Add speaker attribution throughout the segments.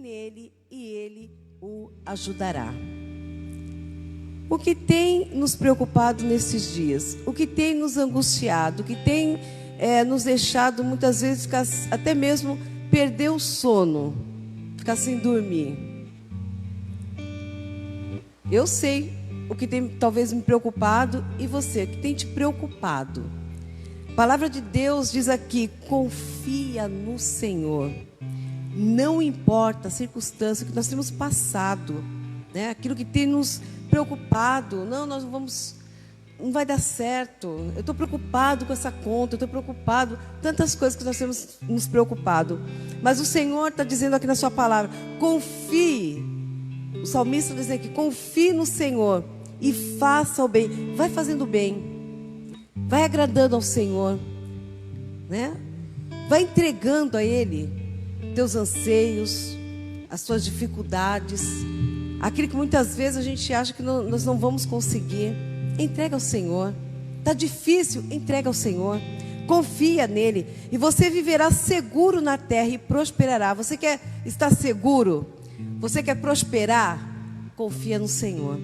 Speaker 1: nele e ele o ajudará. O que tem nos preocupado nesses dias? O que tem nos angustiado? O que tem nos deixado muitas vezes ficar, até mesmo perder o sono, ficar sem dormir? Eu sei o que tem talvez me preocupado, e você, o que tem te preocupado? A palavra de Deus diz aqui: confia no Senhor. Não importa a circunstância que nós temos passado, né? Aquilo que tem nos preocupado. Não, não vai dar certo. Eu estou preocupado com essa conta, eu estou preocupado, tantas coisas que nós temos nos preocupado. Mas o Senhor está dizendo aqui na sua palavra: confie. O salmista diz aqui: confie no Senhor e faça o bem. Vai fazendo o bem, vai agradando ao Senhor, né? Vai entregando a Ele teus anseios, as suas dificuldades, aquilo que muitas vezes a gente acha que nós não vamos conseguir. Entrega ao Senhor. Está difícil? Entrega ao Senhor. Confia nele e você viverá seguro na terra e prosperará. Você quer estar seguro? Você quer prosperar? Confia no Senhor.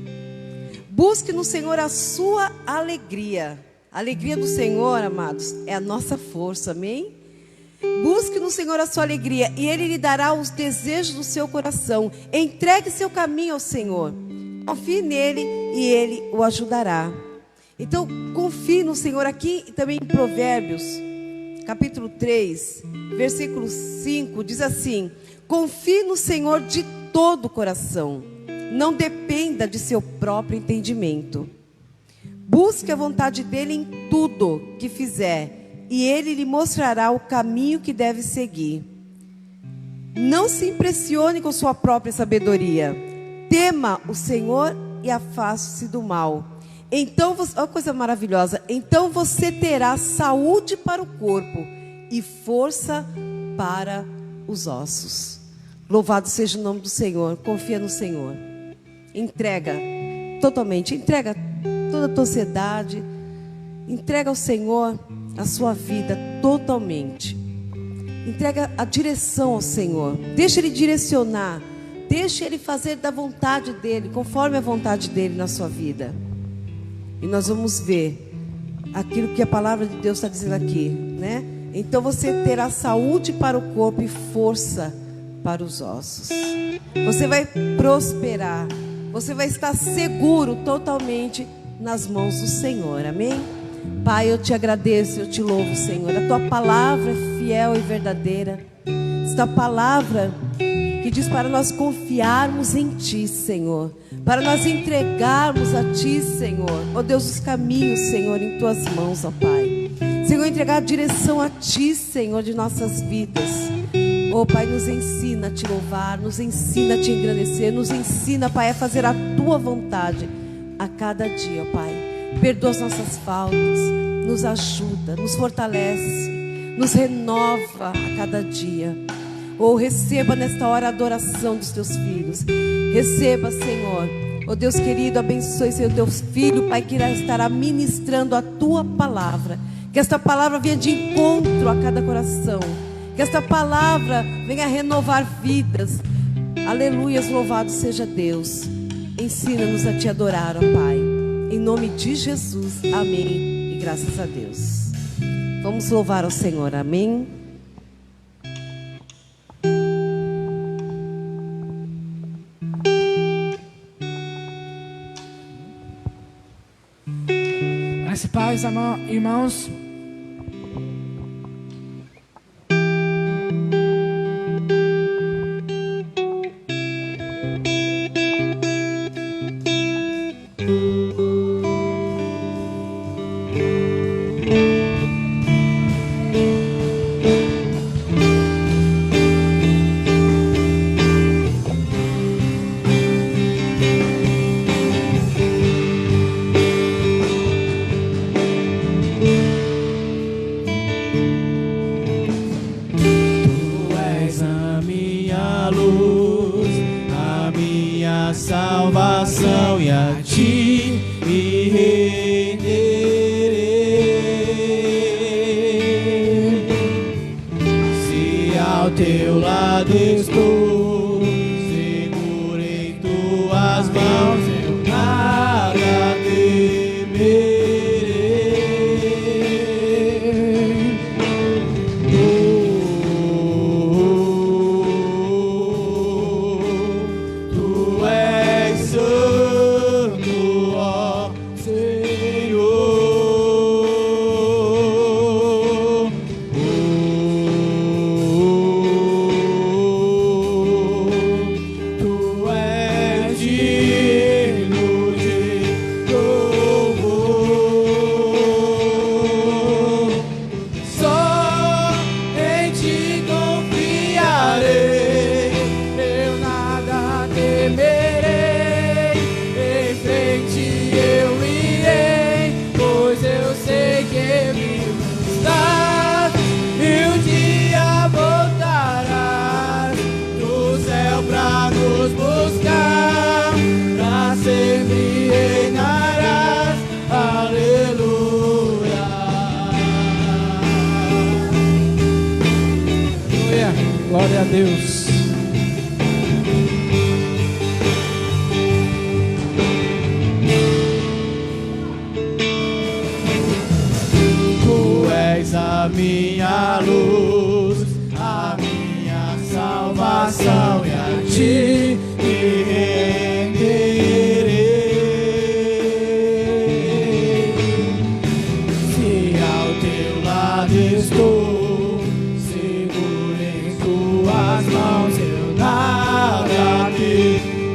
Speaker 1: Busque no Senhor a sua alegria. A alegria do Senhor, amados, é a nossa força, amém? Busque no Senhor a sua alegria e Ele lhe dará os desejos do seu coração. Entregue seu caminho ao Senhor. Confie nele e Ele o ajudará. Então, confie no Senhor. Aqui também em Provérbios, capítulo 3, versículo 5, diz assim: confie no Senhor de todo o coração. Não dependa de seu próprio entendimento. Busque a vontade dEle em tudo que fizer, e Ele lhe mostrará o caminho que deve seguir. Não se impressione com sua própria sabedoria. Tema o Senhor e afaste-se do mal. Então, olha que coisa maravilhosa. Então você terá saúde para o corpo e força para os ossos. Louvado seja o nome do Senhor. Confia no Senhor. Entrega totalmente. Entrega toda a tua ansiedade. Entrega ao Senhor a sua vida totalmente. Entrega a direção ao Senhor. Deixa Ele direcionar. Deixa Ele fazer da vontade dEle, conforme a vontade dEle na sua vida. E nós vamos ver aquilo que a palavra de Deus está dizendo aqui, né? Então você terá saúde para o corpo e força para os ossos. Você vai prosperar. Você vai estar seguro totalmente nas mãos do Senhor, amém? Pai, eu te agradeço, eu te louvo, Senhor. A tua palavra é fiel e verdadeira. Esta palavra que diz para nós confiarmos em Ti, Senhor, para nós entregarmos a Ti, Senhor, ó Deus, os caminhos, Senhor, em Tuas mãos, ó Pai. Senhor, entregar a direção a Ti, Senhor, de nossas vidas. Ó Pai, nos ensina a Te louvar, nos ensina a Te engrandecer, nos ensina, Pai, a fazer a Tua vontade a cada dia, ó Pai. Perdoa as nossas faltas, nos ajuda, nos fortalece, nos renova a cada dia. Ou receba nesta hora a adoração dos teus filhos. Receba, Senhor. Oh Deus querido, abençoe, Senhor, teu filho, Pai, que estará ministrando a tua palavra. Que esta palavra venha de encontro a cada coração. Que esta palavra venha renovar vidas. Aleluias, louvado seja Deus. Ensina-nos a te adorar, ó Pai. Em nome de Jesus, amém. E graças a Deus. Vamos louvar ao Senhor, amém.
Speaker 2: Graças e paz, irmãos.
Speaker 3: Salvação, e a ti me renderei. Se ao teu lado estou, Deus. Tu és a minha luz, a minha salvação, e a ti me renderei. Se ao teu lado estou, seguro em tuas mãos, eu nada temerei.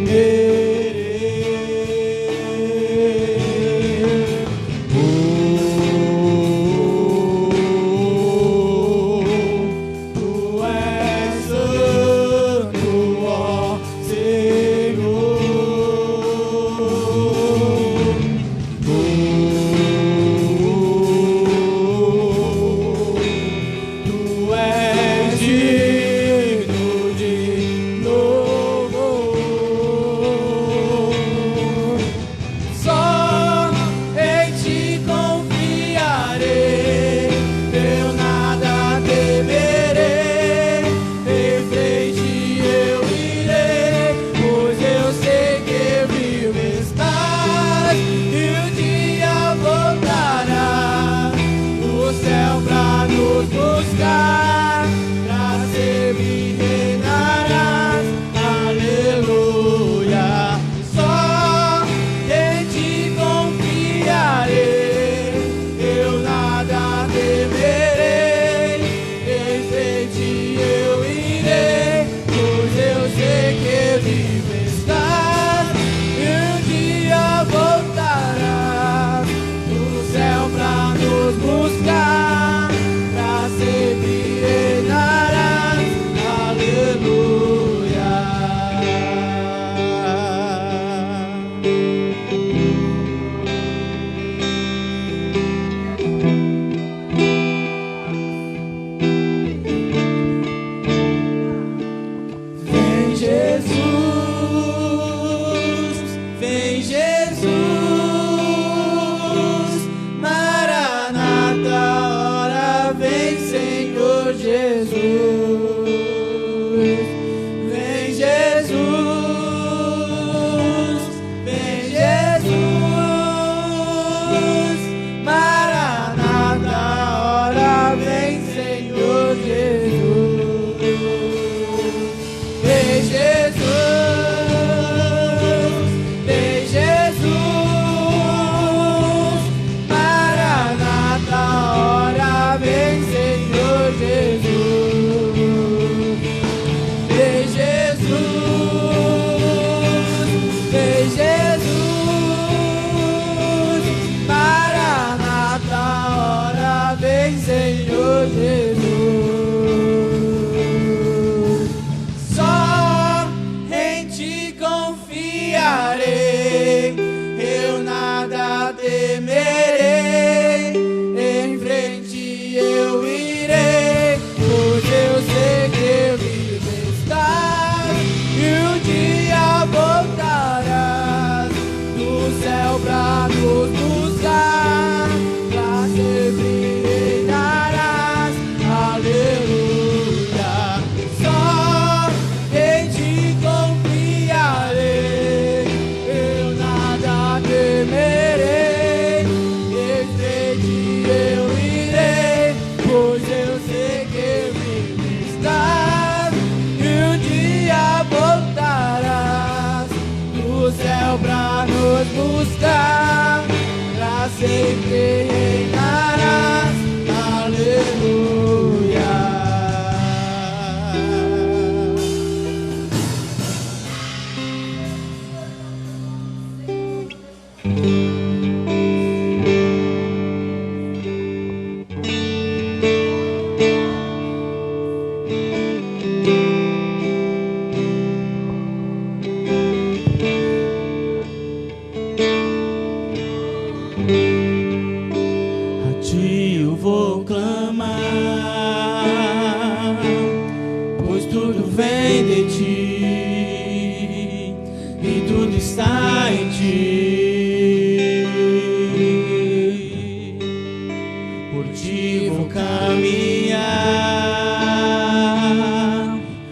Speaker 3: Por ti vou caminhar,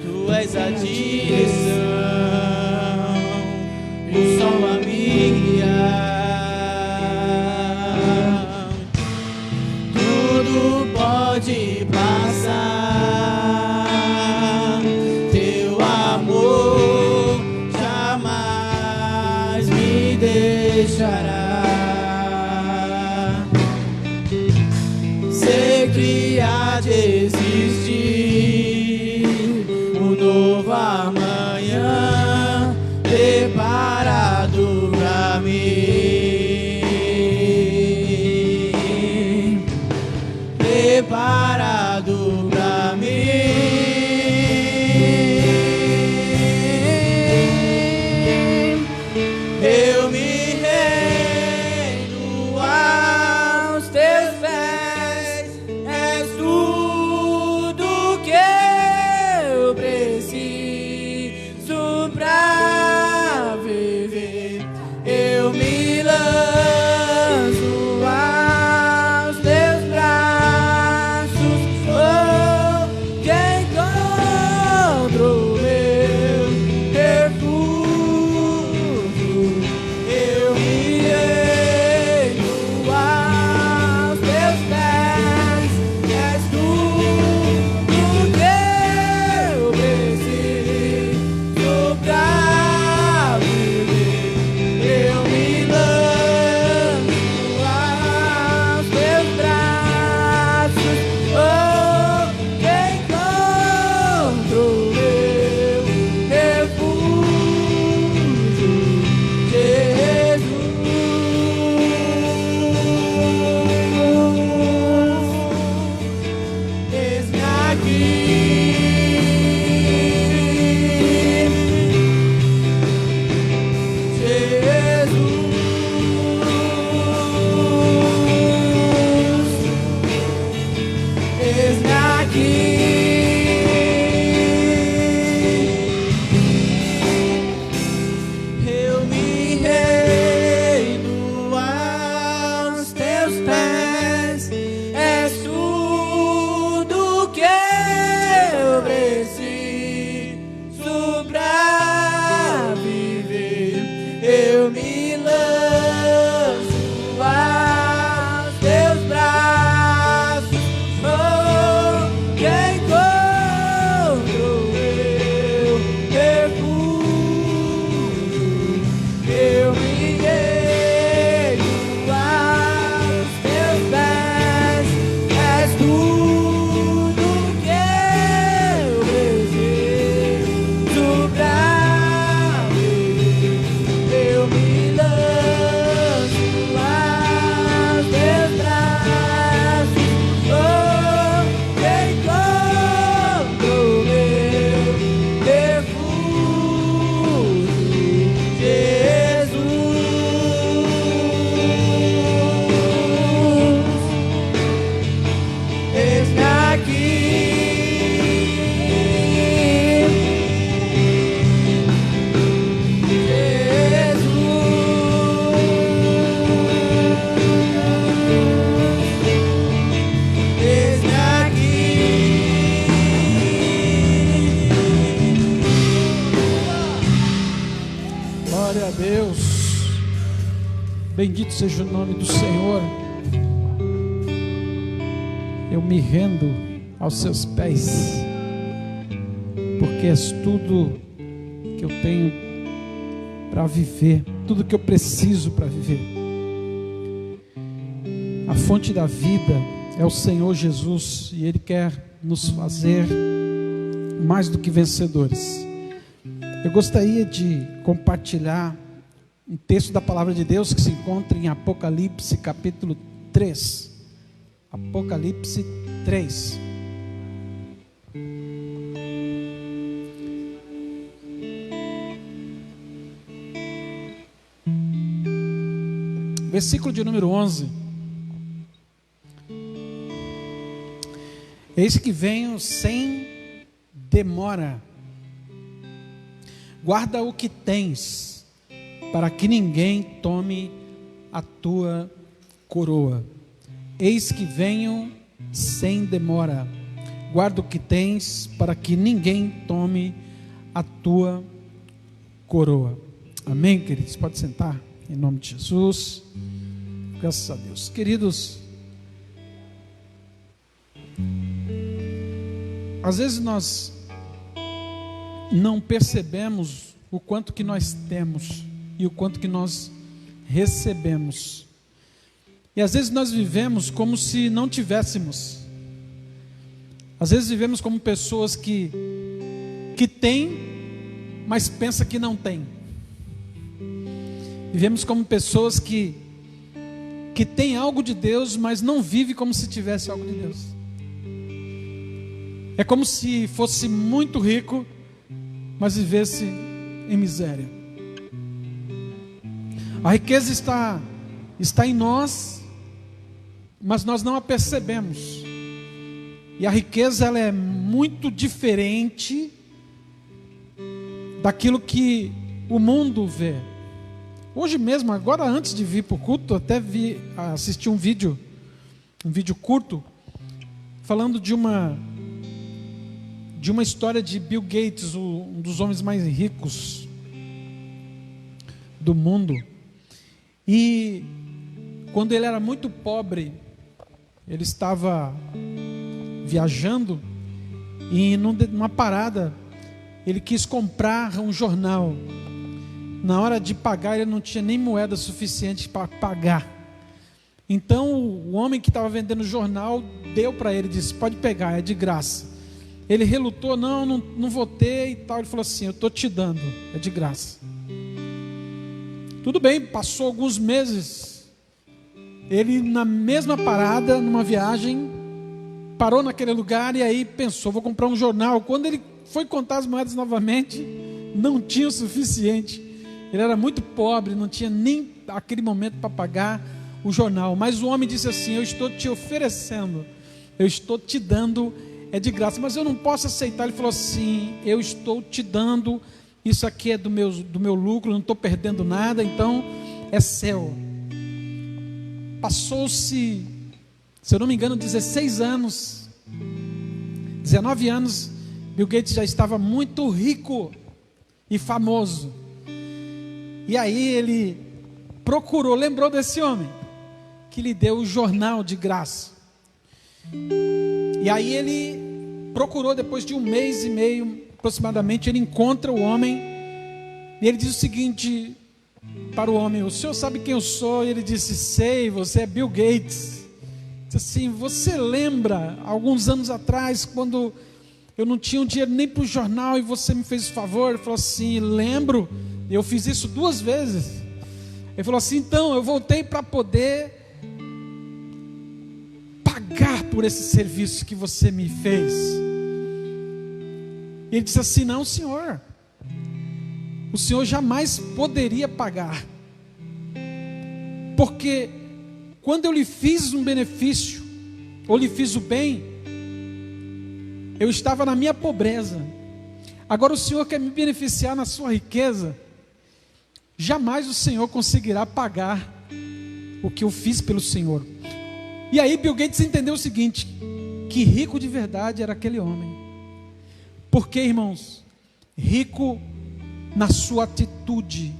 Speaker 3: tu pode passar. Teu amor jamais me deixará. Sei que há de existir um novo amanhã preparado pra mim, preparado pra mim. Eu me rendo aos teus pés, és tudo que eu preciso pra viver. Eu me lanço aos teus braços, oh, que encontro meu refúgio. Eu me rendo aos teus pés, és tudo que eu preciso pra viver. Eu me lanço aos teus braços, oh, que encontro meu refúgio, Jesus. Eis-me aqui, Jesus. Eis-me aqui. Eu me rendo aos teus pés, és tudo que eu preciso pra viver. Eu me lanço aos teus braços, oh, que encontro meu refúgio. Eu me rendo aos teus pés, és tudo que eu preciso pra viver. Eu me lanço aos teus braços, oh, que encontro meu refúgio, Jesus. Eis-me aqui, Jesus. Eis-me aqui.
Speaker 4: Glória a Deus. Bendito seja o nome do Senhor. Eu me rendo aos seus pés, porque és tudo que eu tenho para viver, tudo que eu preciso para viver. A fonte da vida é o Senhor Jesus, e Ele quer nos fazer mais do que vencedores. Eu gostaria de compartilhar um texto da palavra de Deus que se encontra em Apocalipse capítulo 3. Apocalipse 3. Versículo de número 11. Eis que venho sem demora. Guarda o que tens, para que ninguém tome a tua coroa. Eis que venho sem demora. Guarda o que tens, para que ninguém tome a tua coroa. Amém, queridos? Pode sentar, em nome de Jesus. Graças a Deus. Queridos, às vezes nós não percebemos o quanto que nós temos e o quanto que nós recebemos. E às vezes nós vivemos como se não tivéssemos. Às vezes vivemos como pessoas que têm, mas pensa que não têm. Vivemos como pessoas que têm algo de Deus, mas não vive como se tivesse algo de Deus. É como se fosse muito rico, mas vivesse em miséria. A riqueza está em nós, mas nós não a percebemos. E a riqueza, ela é muito diferente daquilo que o mundo vê. Hoje mesmo, agora antes de vir para o culto, até assisti um vídeo curto, falando de uma história de Bill Gates, um dos homens mais ricos do mundo. E quando ele era muito pobre, ele estava viajando e numa parada ele quis comprar um jornal. Na hora de pagar, ele não tinha nem moeda suficiente para pagar. Então o homem que estava vendendo o jornal deu para ele, disse: pode pegar, é de graça. Ele relutou: não vou ter e tal. Ele falou assim: eu estou te dando, é de graça. Tudo bem, passou alguns meses. Ele, na mesma parada, numa viagem, parou naquele lugar e aí pensou: vou comprar um jornal. Quando ele foi contar as moedas novamente, não tinha o suficiente. Ele era muito pobre, não tinha nem aquele momento para pagar o jornal. Mas o homem disse assim: eu estou te oferecendo, eu estou te dando, é de graça, mas eu não posso aceitar. Ele falou assim: eu estou te dando, isso aqui é do meu lucro, não estou perdendo nada, então é seu. Passou-se, se eu não me engano, 16 anos, 19 anos, Bill Gates já estava muito rico e famoso. E aí ele procurou, lembrou desse homem que lhe deu o jornal de graça. E aí ele procurou, depois de um mês e meio aproximadamente, ele encontra o homem e ele diz o seguinte para o homem: o senhor sabe quem eu sou? E ele disse: sei, você é Bill Gates. Disse assim: você lembra alguns anos atrás, quando eu não tinha um dinheiro nem para o jornal e você me fez o favor? Ele falou assim: lembro, eu fiz isso 2 vezes. Ele falou assim: então eu voltei para poder pagar por esse serviço que você me fez. E ele disse assim: não, senhor, o senhor jamais poderia pagar, porque quando eu lhe fiz um benefício, ou lhe fiz o bem, eu estava na minha pobreza. Agora o senhor quer me beneficiar na sua riqueza? Jamais o senhor conseguirá pagar o que eu fiz pelo senhor. E aí Bill Gates entendeu o seguinte: que rico de verdade era aquele homem. Porque, irmãos, rico na sua atitude.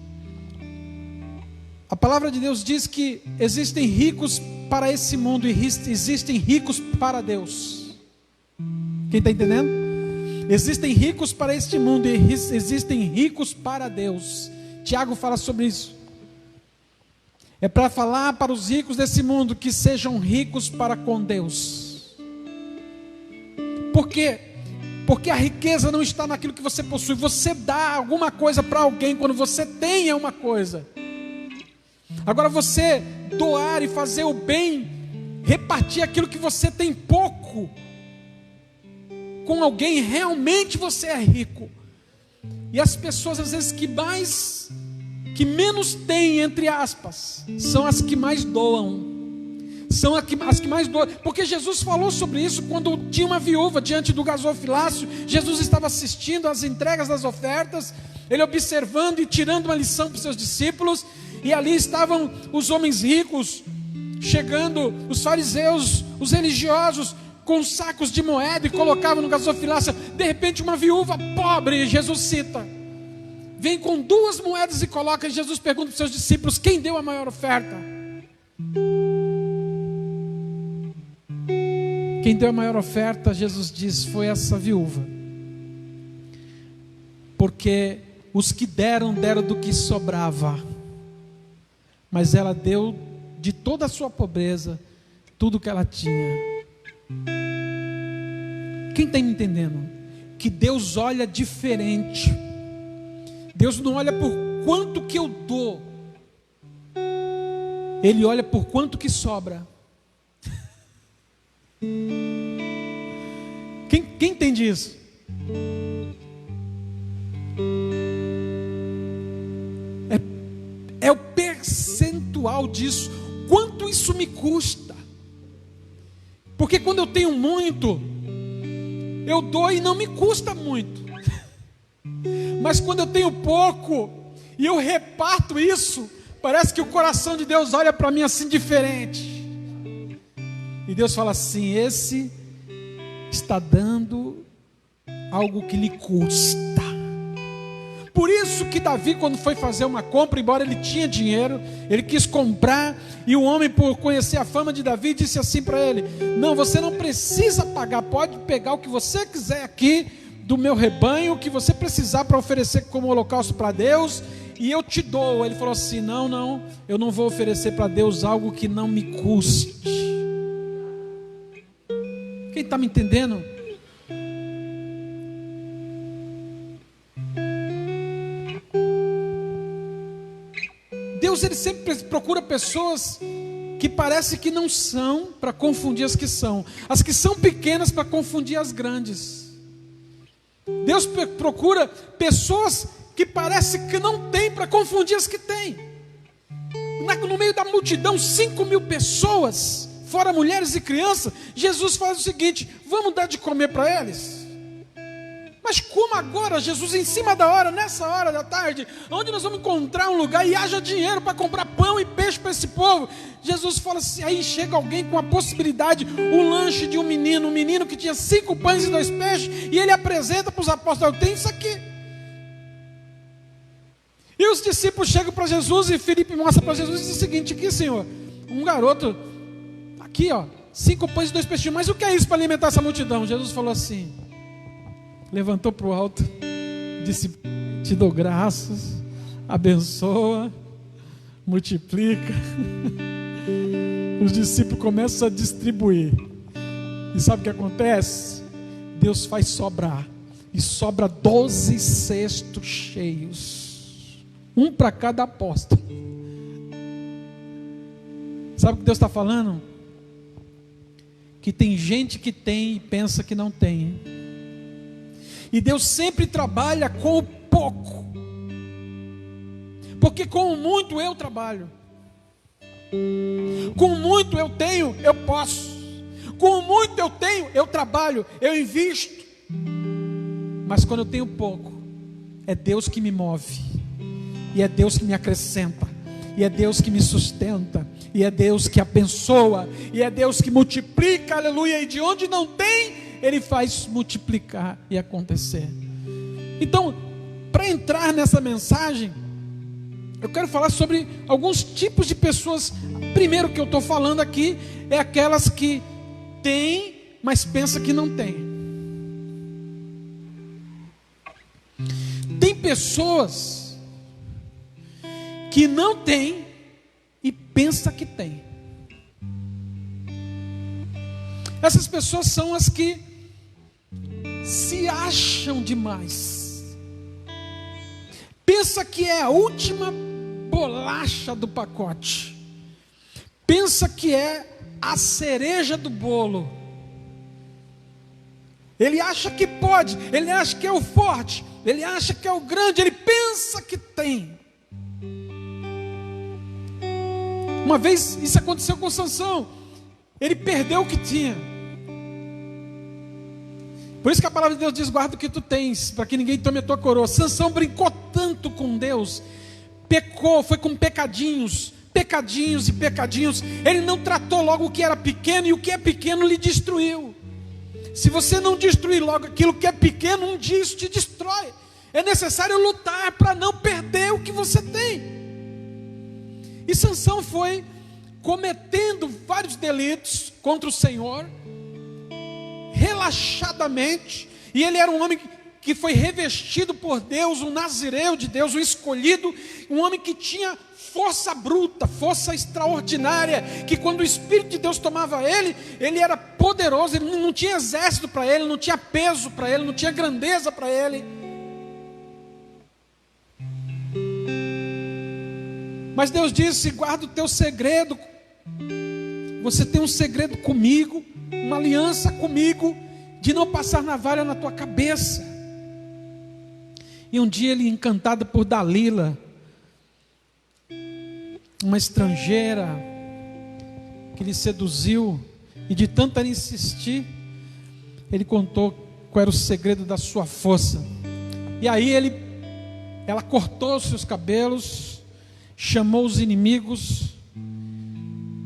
Speaker 4: A palavra de Deus diz que existem ricos para esse mundo e existem ricos para Deus. Quem está entendendo? Existem ricos para este mundo e existem ricos para Deus. Tiago fala sobre isso. É para falar para os ricos desse mundo que sejam ricos para com Deus. Por quê? Porque a riqueza não está naquilo que você possui. Você dá alguma coisa para alguém quando você tem uma coisa. Agora você doar e fazer o bem, repartir aquilo que você tem pouco com alguém, realmente você é rico. E as pessoas às vezes que menos têm, entre aspas, são as que mais doam. São as que mais doam. Porque Jesus falou sobre isso quando tinha uma viúva diante do gasofilácio. Jesus estava assistindo às entregas das ofertas, ele observando e tirando uma lição para os seus discípulos. E ali estavam os homens ricos chegando, os fariseus, os religiosos, com sacos de moeda e colocavam no gasofilácio. De repente uma viúva pobre, Jesus cita, vem com 2 moedas e coloca. E Jesus pergunta para os seus discípulos: quem deu a maior oferta? Quem deu a maior oferta, Jesus diz, foi essa viúva. Porque os que deram do que sobrava. Mas ela deu de toda a sua pobreza, tudo que ela tinha. Quem está me entendendo? Que Deus olha diferente. Deus não olha por quanto que eu dou. Ele olha por quanto que sobra. Quem entende isso? É o percentual disso. Quanto isso me custa? Porque quando eu tenho muito, eu dou e não me custa muito. Mas quando eu tenho pouco e eu reparto isso, parece que o coração de Deus olha para mim assim diferente. E Deus fala assim: esse está dando algo que lhe custa. Por isso que Davi, quando foi fazer uma compra, embora ele tinha dinheiro, ele quis comprar, e o homem, por conhecer a fama de Davi, disse assim para ele: não, você não precisa pagar, pode pegar o que você quiser aqui do meu rebanho, o que você precisar para oferecer como holocausto para Deus, e eu te dou. Ele falou assim: não, eu não vou oferecer para Deus algo que não me custe. Quem está me entendendo? Deus, ele sempre procura pessoas que parece que não são, para confundir as que são pequenas para confundir as grandes. Deus procura pessoas que parece que não tem, para confundir as que têm. No meio da multidão, 5.000 pessoas, fora mulheres e crianças, Jesus faz o seguinte: vamos dar de comer para eles? Mas como agora, Jesus, em cima da hora, nessa hora da tarde, onde nós vamos encontrar um lugar e haja dinheiro para comprar pão e peixe para esse povo? Jesus fala assim, aí chega alguém com a possibilidade, um lanche de um menino que tinha 5 pães e 2 peixes, e ele apresenta para os apóstolos: tem isso aqui. E os discípulos chegam para Jesus, e Filipe mostra para Jesus e diz o seguinte: aqui, Senhor, um garoto, aqui, 5 pães e 2 peixes, mas o que é isso para alimentar essa multidão? Jesus falou assim, levantou para o alto, disse: te dou graças, abençoa, multiplica. Os discípulos começam a distribuir, e sabe o que acontece? Deus faz sobrar, e sobra 12 cestos cheios, um para cada apóstolo. Sabe o que Deus está falando? Que tem gente que tem e pensa que não tem. E Deus sempre trabalha com o pouco, porque com o muito eu trabalho, com o muito eu tenho, eu posso, com o muito eu tenho, eu trabalho, eu invisto. Mas quando eu tenho pouco, é Deus que me move, e é Deus que me acrescenta, e é Deus que me sustenta, e é Deus que abençoa, e é Deus que multiplica, aleluia. E de onde não tem, Ele faz multiplicar e acontecer. Então, para entrar nessa mensagem, eu quero falar sobre alguns tipos de pessoas. Primeiro que eu estou falando aqui é aquelas que têm, mas pensam que não têm. Tem pessoas que não têm e pensam que têm. Essas pessoas são as que se acham demais, pensa que é a última bolacha do pacote, pensa que é a cereja do bolo. Ele acha que pode, ele acha que é o forte, ele acha que é o grande, ele pensa que tem. Uma vez isso aconteceu com Sansão, ele perdeu o que tinha. Por isso que a palavra de Deus diz: guarda o que tu tens, para que ninguém tome a tua coroa. Sansão brincou tanto com Deus, pecou, foi com pecadinhos, ele não tratou logo o que era pequeno, e o que é pequeno lhe destruiu. Se você não destruir logo aquilo que é pequeno, um dia isso te destrói. É necessário lutar para não perder o que você tem. E Sansão foi cometendo vários delitos contra o Senhor, relaxadamente, e ele era um homem que foi revestido por Deus, um nazireu de Deus, um escolhido, um homem que tinha força bruta, força extraordinária, que quando o Espírito de Deus tomava ele, ele era poderoso, ele não tinha exército para ele, não tinha peso para ele, não tinha grandeza para ele. Mas Deus disse: guarda o teu segredo, você tem um segredo comigo, uma aliança comigo, de não passar navalha na tua cabeça. E um dia ele, encantado por Dalila, uma estrangeira que lhe seduziu, e de tanto ela insistir, ele contou qual era o segredo da sua força. E aí ela cortou os seus cabelos, chamou os inimigos,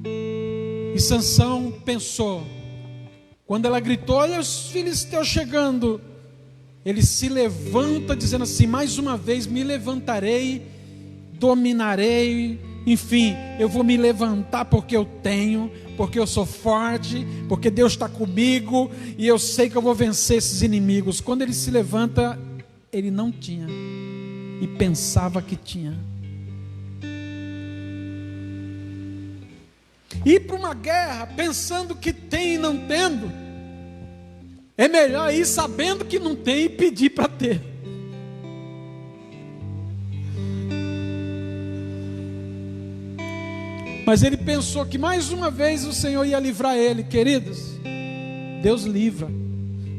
Speaker 4: e Sansão pensou, quando ela gritou: olha os filisteus chegando, ele se levanta dizendo assim: mais uma vez me levantarei, dominarei, enfim, eu vou me levantar porque eu tenho, porque eu sou forte, porque Deus está comigo, e eu sei que eu vou vencer esses inimigos. Quando ele se levanta, ele não tinha, e pensava que tinha. Ir para uma guerra pensando que tem e não tendo, é melhor ir sabendo que não tem e pedir para ter. Mas ele pensou que mais uma vez o Senhor ia livrar ele. Queridos, Deus livra.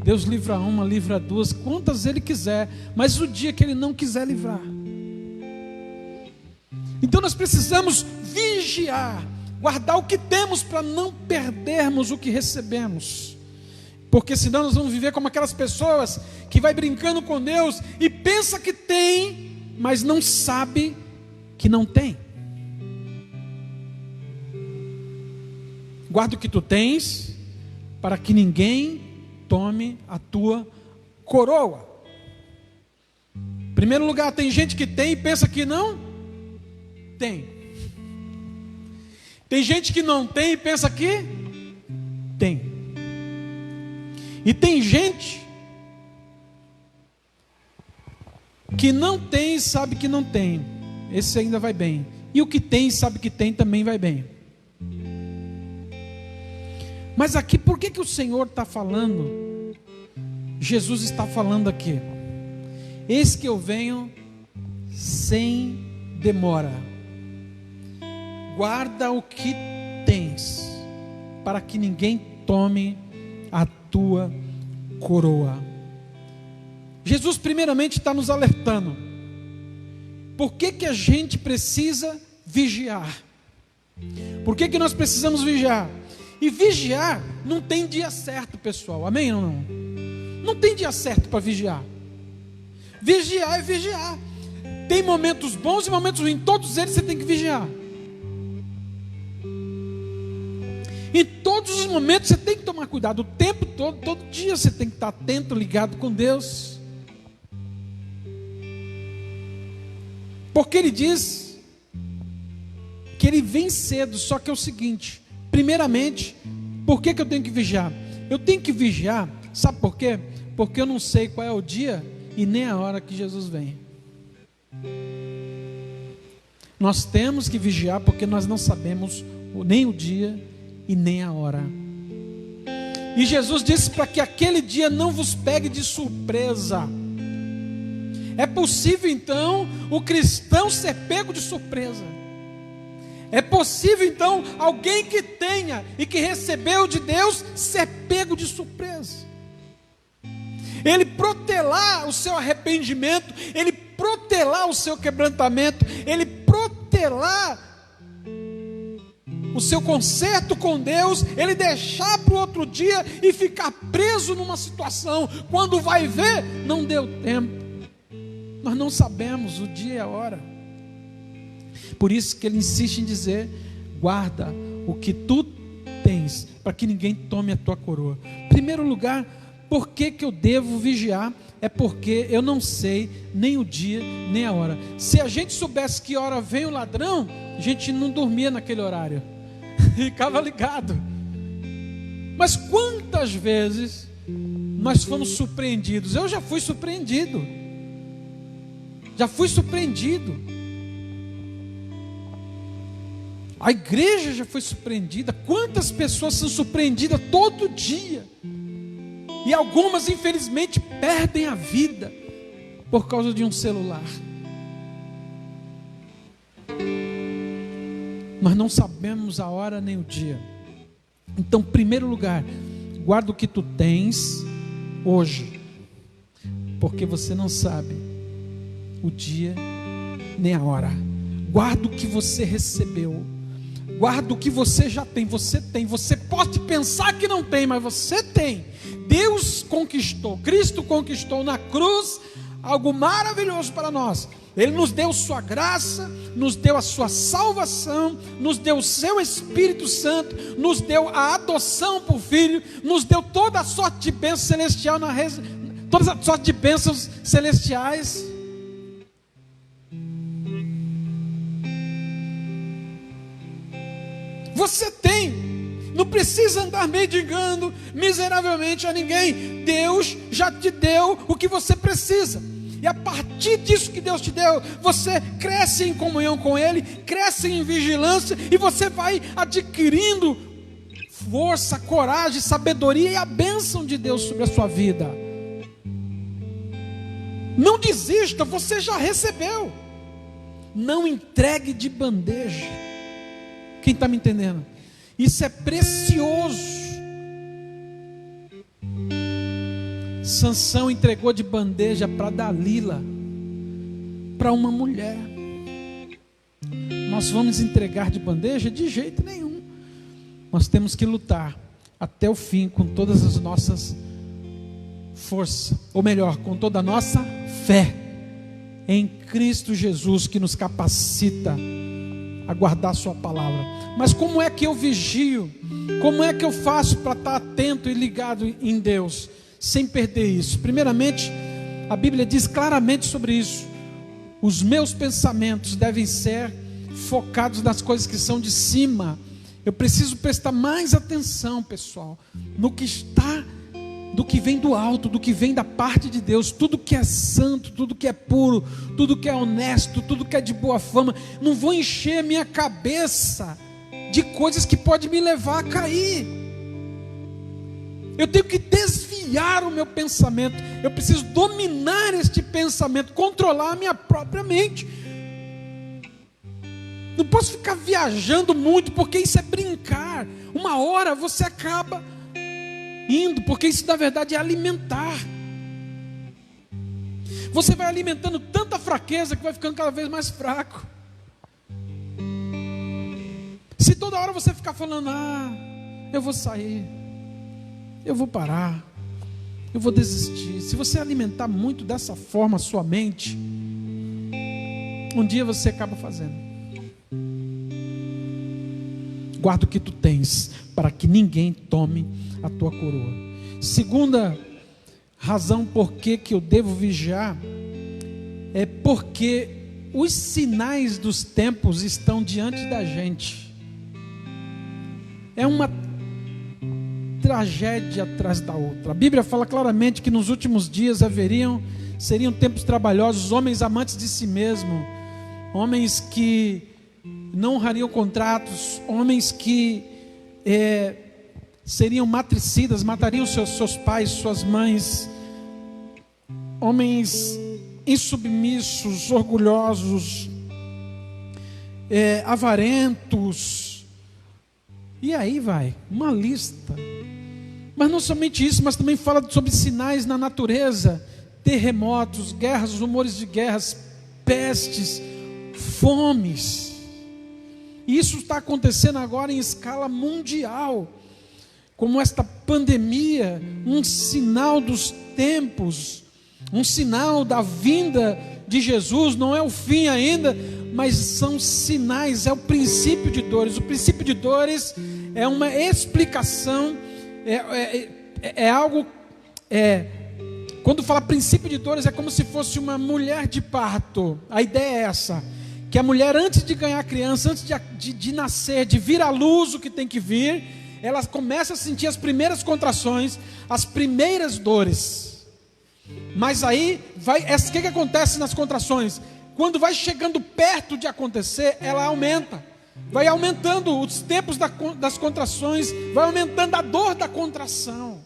Speaker 4: Deus livra uma, livra duas, quantas ele quiser. Mas o dia que ele não quiser livrar. Então nós precisamos vigiar, guardar o que temos para não perdermos o que recebemos. Porque senão nós vamos viver como aquelas pessoas que vai brincando com Deus e pensa que tem, mas não sabe que não tem. Guarda o que tu tens, para que ninguém tome a tua coroa. Em primeiro lugar, tem gente que tem e pensa que não tem. Tem gente que não tem e pensa que tem. E tem gente que não tem e sabe que não tem. Esse ainda vai bem. E o que tem e sabe que tem também vai bem. Mas aqui, por que o Senhor está falando? Jesus está falando aqui: eis que eu venho sem demora. Guarda o que tens, para que ninguém tome a tua coroa. Jesus primeiramente está nos alertando. Por que a gente precisa vigiar? Por que nós precisamos vigiar? E vigiar não tem dia certo, pessoal. Amém ou não? Não tem dia certo para vigiar. Vigiar é vigiar. Tem momentos bons e momentos ruins. Todos eles você tem que vigiar. Em todos os momentos você tem que tomar cuidado. O tempo todo, todo dia você tem que estar atento, ligado com Deus. Porque ele diz que ele vem cedo. Só que é o seguinte: primeiramente, por que eu tenho que vigiar? Eu tenho que vigiar, sabe por quê? Porque eu não sei qual é o dia e nem a hora que Jesus vem. Nós temos que vigiar porque nós não sabemos nem o dia e nem a hora. E Jesus disse para que aquele dia não vos pegue de surpresa. É possível então o cristão ser pego de surpresa. É possível então alguém que tenha e que recebeu de Deus ser pego de surpresa. Ele protelar o seu arrependimento, ele protelar o seu quebrantamento, ele protelar o seu conserto com Deus, ele deixar para o outro dia e ficar preso numa situação. Quando vai ver, não deu tempo. Nós não sabemos o dia e a hora. Por isso que ele insiste em dizer: guarda o que tu tens, para que ninguém tome a tua coroa. Em primeiro lugar, por que eu devo vigiar? É porque eu não sei nem o dia, nem a hora. Se a gente soubesse que hora vem o ladrão, a gente não dormia naquele horário. Ficava ligado. Mas quantas vezes nós fomos surpreendidos. Eu já fui surpreendido. Já fui surpreendido. A igreja já foi surpreendida. Quantas pessoas são surpreendidas todo dia? E algumas, infelizmente, perdem a vida por causa de um celular. Nós não sabemos a hora nem o dia. Então, em primeiro lugar, guarda o que tu tens hoje, porque você não sabe o dia nem a hora. Guarda o que você recebeu. Guarda o que você já tem. Você tem. Você pode pensar que não tem, mas você tem. Deus conquistou, Cristo conquistou na cruz algo maravilhoso para nós. Ele nos deu sua graça, nos deu a sua salvação, nos deu o seu Espírito Santo, nos deu a adoção por filho, nos deu toda a sorte de bênçãos celestiais, toda a sorte de bênçãos celestiais. Você tem, não precisa andar mendigando miseravelmente a ninguém. Deus já te deu o que você precisa. E a partir disso que Deus te deu, você cresce em comunhão com Ele, cresce em vigilância, e você vai adquirindo força, coragem, sabedoria e a bênção de Deus sobre a sua vida. Não desista, você já recebeu. Não entregue de bandeja. Quem está me entendendo? Isso é precioso. Sansão entregou de bandeja para Dalila, para uma mulher. Nós vamos entregar de bandeja? De jeito nenhum. Nós temos que lutar até o fim com todas as nossas forças, ou melhor, com toda a nossa fé em Cristo Jesus, que nos capacita a guardar a sua palavra. Mas como é que eu vigio? Como é que eu faço para estar atento e ligado em Deus, sem perder isso? Primeiramente, a Bíblia diz claramente sobre isso. Os meus pensamentos devem ser focados nas coisas que são de cima. Eu preciso prestar mais atenção, pessoal, no que está, do que vem do alto, do que vem da parte de Deus. Tudo que é santo, tudo que é puro, tudo que é honesto, tudo que é de boa fama. Não vou encher a minha cabeça de coisas que podem me levar a cair. Eu tenho que desviar o meu pensamento. Eu preciso dominar este pensamento, controlar a minha própria mente. Não posso ficar viajando muito, porque isso é brincar. Uma hora você acaba indo, porque isso na verdade é alimentar. Você vai alimentando tanta fraqueza que vai ficando cada vez mais fraco. Se toda hora você ficar falando, eu vou sair, eu vou parar, eu vou desistir. Se você alimentar muito dessa forma a sua mente, um dia você acaba fazendo. Guarda o que tu tens, para que ninguém tome a tua coroa. Segunda razão por que eu devo vigiar, é porque os sinais dos tempos estão diante da gente. É uma tragédia atrás da outra. A Bíblia fala claramente que nos últimos dias seriam tempos trabalhosos, homens amantes de si mesmo, homens que não honrariam contratos, homens que seriam matricidas, matariam seus pais, suas mães, homens insubmissos, orgulhosos, avarentos. E aí vai, uma lista. Mas não somente isso, mas também fala sobre sinais na natureza, terremotos, guerras, rumores de guerras, pestes, fomes. E isso está acontecendo agora em escala mundial, como esta pandemia, um sinal dos tempos, um sinal da vinda de Jesus. Não é o fim ainda, mas são sinais, é o princípio de dores. O princípio de dores é uma explicação, é algo, quando fala princípio de dores, é como se fosse uma mulher de parto. A ideia é essa, que a mulher, antes de ganhar criança, antes de nascer, de vir à luz o que tem que vir, ela começa a sentir as primeiras contrações, as primeiras dores. Mas aí, o que acontece nas contrações? Quando vai chegando perto de acontecer, ela aumenta. Vai aumentando os tempos das contrações, vai aumentando a dor da contração.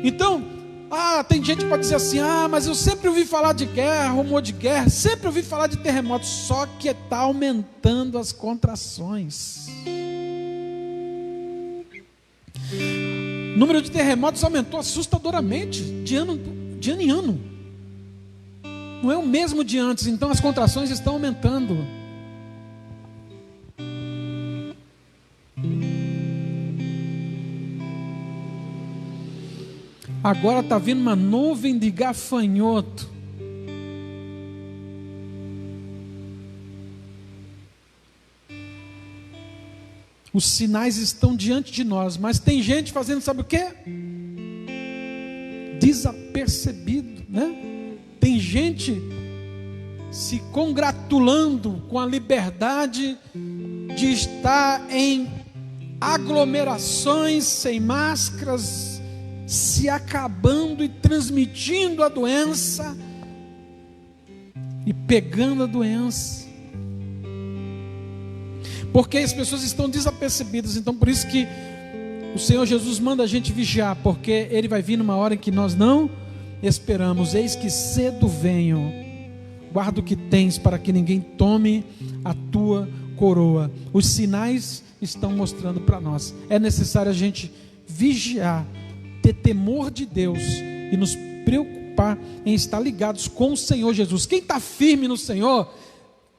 Speaker 4: Então, tem gente que pode dizer assim, mas eu sempre ouvi falar de guerra, rumor de guerra, sempre ouvi falar de terremotos, só que está aumentando as contrações. O número de terremotos aumentou assustadoramente, de ano em ano. Não é o mesmo de antes, então as contrações estão aumentando. Agora está vindo uma nuvem de gafanhoto. Os sinais estão diante de nós, mas tem gente fazendo, sabe o quê? Desapercebido, né? Tem gente se congratulando com a liberdade de estar em aglomerações sem máscaras, se acabando e transmitindo a doença e pegando a doença, porque as pessoas estão desapercebidas. Então por isso que o Senhor Jesus manda a gente vigiar, porque Ele vai vir numa hora em que nós não esperamos. Eis que cedo venho, guarda o que tens, para que ninguém tome a tua coroa. Os sinais estão mostrando para nós. É necessário a gente vigiar, ter temor de Deus e nos preocupar em estar ligados com o Senhor Jesus. Quem está firme no Senhor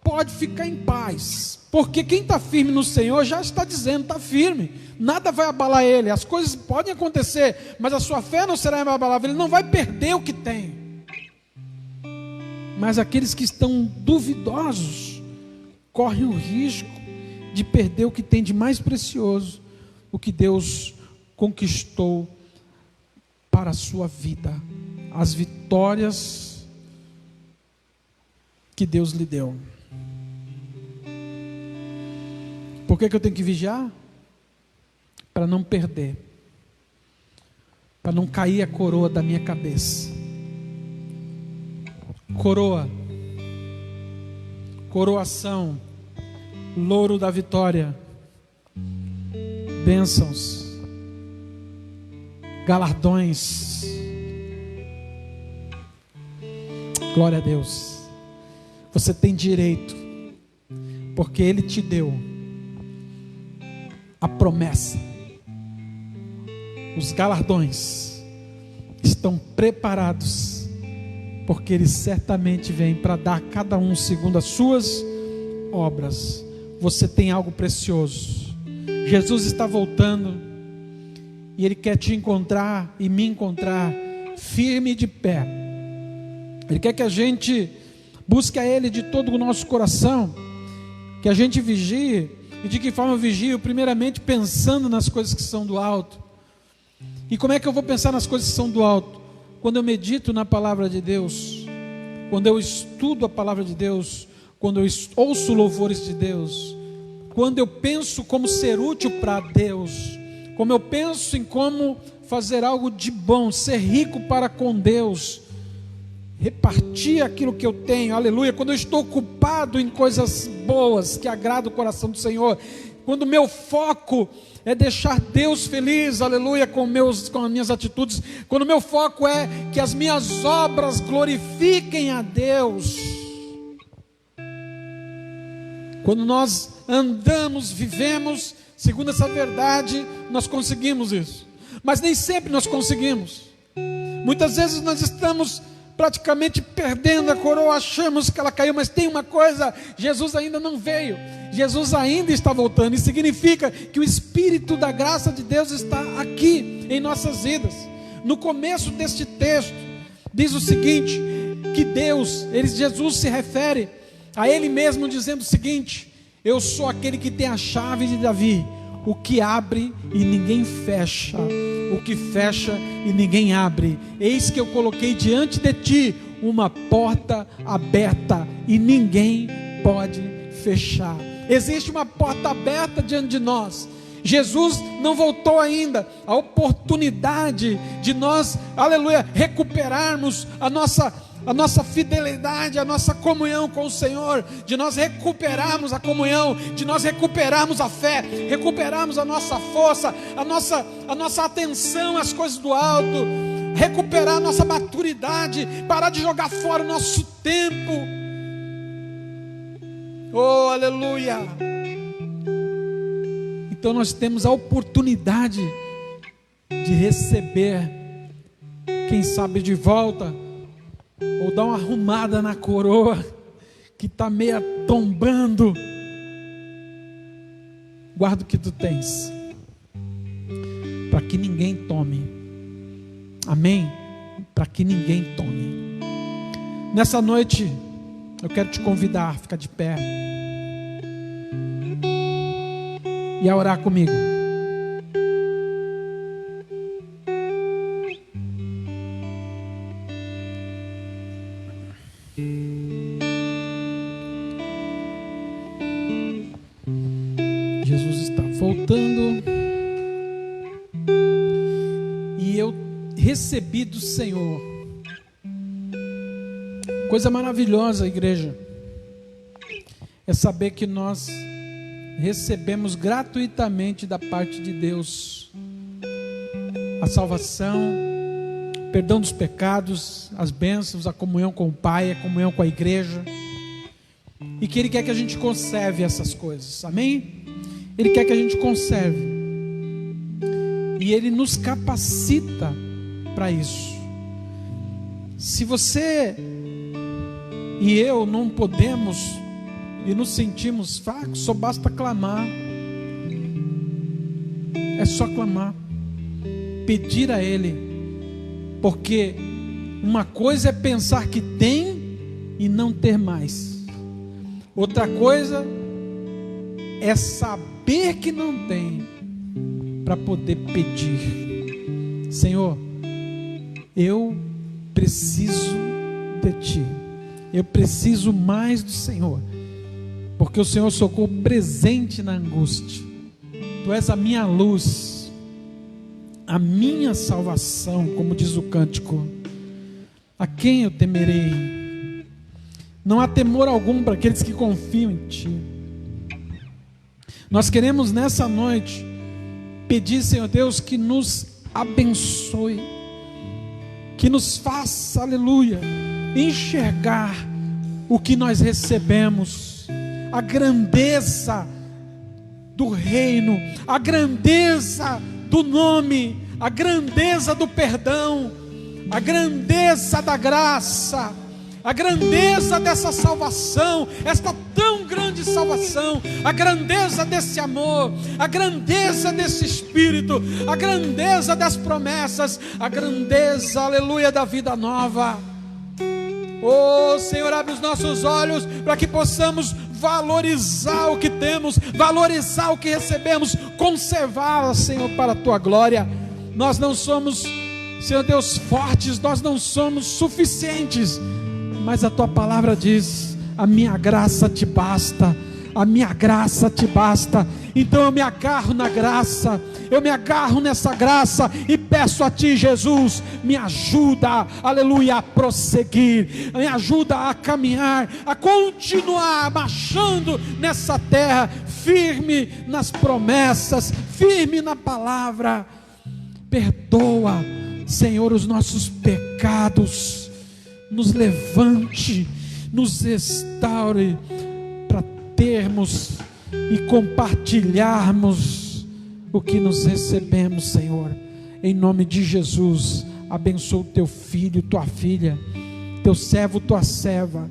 Speaker 4: pode ficar em paz, porque quem está firme no Senhor já está dizendo, está firme, nada vai abalar ele. As coisas podem acontecer, mas a sua fé não será abalável, ele não vai perder o que tem. Mas aqueles que estão duvidosos correm o risco de perder o que tem de mais precioso, o que Deus conquistou para a sua vida, as vitórias que Deus lhe deu. Por que eu tenho que vigiar? Para não perder, para não cair a coroa da minha cabeça. Coroação, louro da vitória, bênçãos, galardões. Glória a Deus. Você tem direito, porque Ele te deu a promessa. Os galardões estão preparados, porque Ele certamente vem para dar a cada um segundo as suas obras. Você tem algo precioso. Jesus está voltando e Ele quer te encontrar e me encontrar firme e de pé. Ele quer que a gente busque a Ele de todo o nosso coração, que a gente vigie. E de que forma eu vigio? Primeiramente pensando nas coisas que são do alto. E como é que eu vou pensar nas coisas que são do alto? Quando eu medito na palavra de Deus, quando eu estudo a palavra de Deus, quando eu ouço louvores de Deus, quando eu penso como ser útil para Deus, como eu penso em como fazer algo de bom, ser rico para com Deus, repartir aquilo que eu tenho, aleluia. Quando eu estou ocupado em coisas boas que agradam o coração do Senhor, quando o meu foco é deixar Deus feliz, aleluia, com as minhas atitudes, quando o meu foco é que as minhas obras glorifiquem a Deus, quando nós andamos, vivemos segundo essa verdade, nós conseguimos isso. Mas nem sempre nós conseguimos. Muitas vezes nós estamos praticamente perdendo a coroa, achamos que ela caiu, mas tem uma coisa: Jesus ainda não veio, Jesus ainda está voltando. Isso significa que o Espírito da graça de Deus está aqui em nossas vidas. No começo deste texto diz o seguinte, que Jesus se refere a Ele mesmo dizendo o seguinte: eu sou aquele que tem a chave de Davi, o que abre e ninguém fecha, o que fecha e ninguém abre. Eis que eu coloquei diante de ti uma porta aberta e ninguém pode fechar. Existe uma porta aberta diante de nós, Jesus não voltou ainda. A oportunidade de nós, aleluia, recuperarmos a nossa fidelidade, a nossa comunhão com o Senhor, de nós recuperarmos a comunhão, de nós recuperarmos a fé, recuperarmos a nossa força, a nossa atenção às coisas do alto, recuperar a nossa maturidade, parar de jogar fora o nosso tempo. Oh, aleluia! Então nós temos a oportunidade de receber, quem sabe de volta, ou dar uma arrumada na coroa que está meia tombando. Guarda o que tu tens, para que ninguém tome. Amém? Para que ninguém tome. Nessa noite eu quero te convidar a ficar de pé e a orar comigo. Jesus está voltando e eu recebi do Senhor coisa maravilhosa, igreja, é saber que nós recebemos gratuitamente da parte de Deus a salvação, perdão dos pecados, as bênçãos, a comunhão com o Pai, a comunhão com a igreja, e que Ele quer que a gente conserve essas coisas, amém? Ele quer que a gente conserve, e Ele nos capacita para isso. Se você e eu não podemos e nos sentimos fracos, só basta clamar. É só clamar, pedir a Ele, porque uma coisa é pensar que tem e não ter mais, outra coisa é saber que não tem para poder pedir. Senhor, eu preciso de Ti, eu preciso mais do Senhor, porque o Senhor socorro presente na angústia. Tu és a minha luz, a minha salvação, como diz o cântico. A quem eu temerei? Não há temor algum para aqueles que confiam em Ti. Nós queremos nessa noite pedir, Senhor Deus, que nos abençoe, que nos faça, aleluia, enxergar o que nós recebemos, a grandeza do reino, a grandeza do nome, a grandeza do perdão, a grandeza da graça, a grandeza dessa salvação, esta tão grande salvação, a grandeza desse amor, a grandeza desse Espírito, a grandeza das promessas, a grandeza, aleluia, da vida nova. Oh Senhor, abre os nossos olhos para que possamos valorizar o que temos, valorizar o que recebemos, conservar, Senhor, para a Tua glória. Nós não somos, Senhor Deus, fortes, nós não somos suficientes, mas a Tua palavra diz: a minha graça te basta, a minha graça te basta. Então eu me agarro na graça, eu me agarro nessa graça e peço a Ti, Jesus, me ajuda, aleluia, a prosseguir, me ajuda a caminhar, a continuar marchando nessa terra, firme nas promessas, firme na palavra. Perdoa, Senhor, os nossos pecados, nos levante, nos restaure, para termos e compartilharmos o que nos recebemos, Senhor, em nome de Jesus. Abençoa o Teu filho, Tua filha, Teu servo, Tua serva.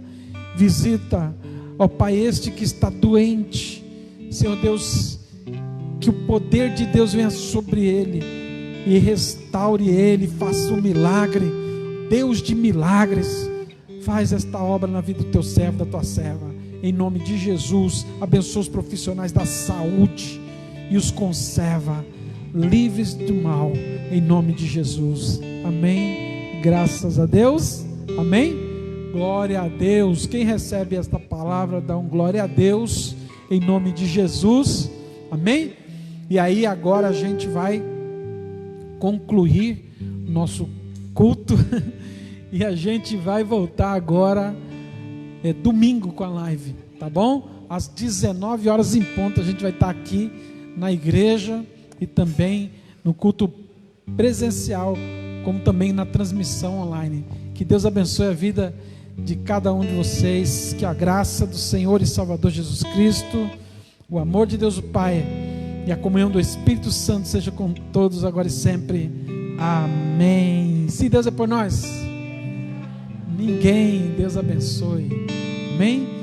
Speaker 4: Visita, ó Pai, este que está doente, Senhor Deus, que o poder de Deus venha sobre ele e restaure ele, faça um milagre. Deus de milagres, faz esta obra na vida do Teu servo, da Tua serva, em nome de Jesus. Abençoa os profissionais da saúde e os conserva livres do mal, em nome de Jesus, amém. Graças a Deus, amém. Glória a Deus. Quem recebe esta palavra, dá um glória a Deus, em nome de Jesus, amém. E aí agora a gente vai concluir nosso culto e a gente vai voltar agora domingo com a live, tá bom? Às 19 horas em ponto a gente vai estar aqui na igreja e também no culto presencial, como também na transmissão online. Que Deus abençoe a vida de cada um de vocês, que a graça do Senhor e Salvador Jesus Cristo, o amor de Deus o Pai e a comunhão do Espírito Santo seja com todos agora e sempre. Amém. Se Deus é por nós, ninguém. Deus abençoe. Amém.